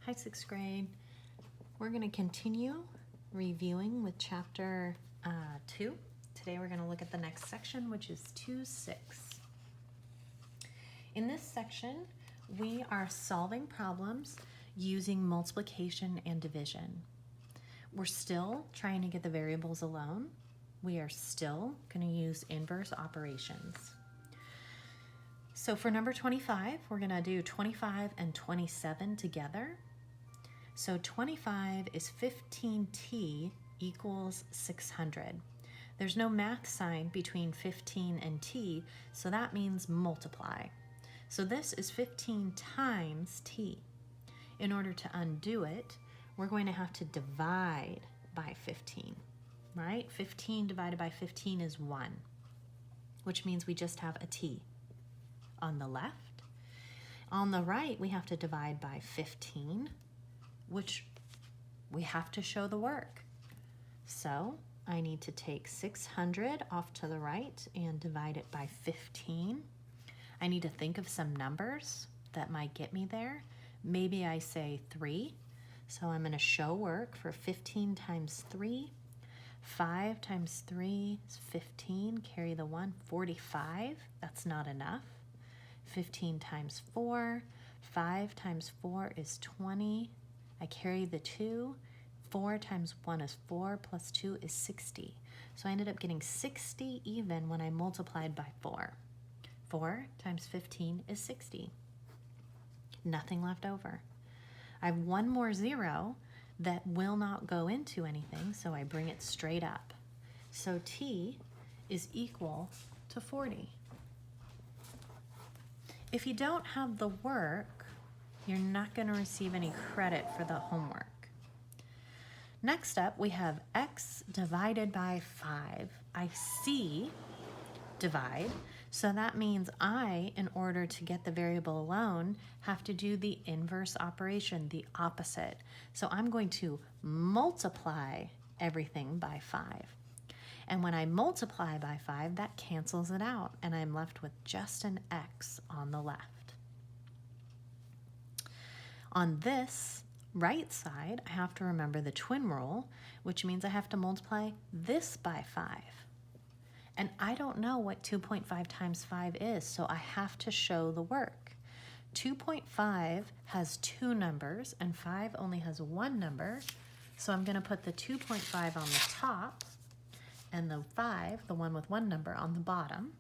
Hi, 6th grade. We're going to continue reviewing with chapter 2. Today we're going to look at the next section, which is 2-6. In this section, we are solving problems using multiplication and division. We're still trying to get the variables alone. We are still going to use inverse operations. So for number 25, we're going to do 25 and 27 together. So 25 is 15t equals 600. There's no math sign between 15 and t, so that means multiply. So this is 15 times t. In order to undo it, we're going to have to divide by 15, right? 15 divided by 15 is 1, which means we just have a t on the left. On the right, we have to divide by 15, which we have to show the work. So I need to take 600 off to the right and divide it by 15. I need to think of some numbers that might get me there. Maybe I say 3. So I'm going to show work for 15 times 3. 5 times 3 is 15. Carry the 1. 45. That's not enough. 15 times 4. 5 times 4 is 20. I carry the 2. 4 times 1 is 4, plus 2 is 60. So I ended up getting 60 even when I multiplied by 4. 4 times 15 is 60. Nothing left over. I have one more 0 that will not go into anything, so I bring it straight up. So t is equal to 40. If you don't have the work, you're not going to receive any credit for the homework. Next up, we have x divided by 5. I see divide, so that means I, in order to get the variable alone, have to do the inverse operation, the opposite. So I'm going to multiply everything by 5. And when I multiply by 5, that cancels it out, and I'm left with just an x on the left. On this right side, I have to remember the twin rule, which means I have to multiply this by 5. And I don't know what 2.5 times 5 is, so I have to show the work. 2.5 has 2 numbers, and 5 only has 1 number, so I'm going to put the 2.5 on the top, and the 5, the one with 1 number, on the bottom.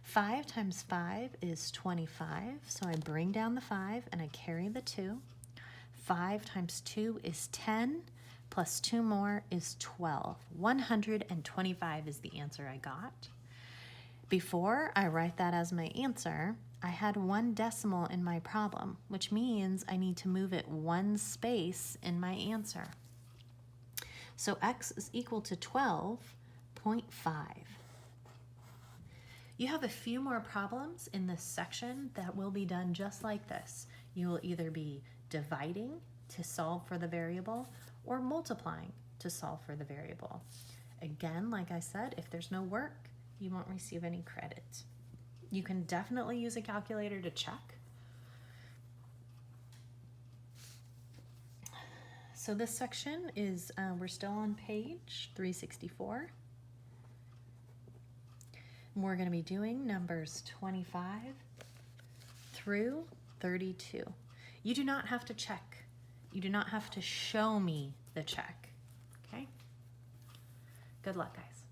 5 times 5 is 25, so I bring down the 5 and I carry the 2. 5 times 2 is 10, plus 2 more is 12. 125 is the answer I got. Before I write that as my answer, I had 1 decimal in my problem, which means I need to move it 1 space in my answer. So x is equal to 12.5. You have a few more problems in this section that will be done just like this. You will either be dividing to solve for the variable or multiplying to solve for the variable. Again, like I said, if there's no work, you won't receive any credit. You can definitely use a calculator to check. So this section is, we're still on page 364. We're going to be doing numbers 25 through 32. You do not have to check. You do not have to show me the check. Okay? Good luck, guys.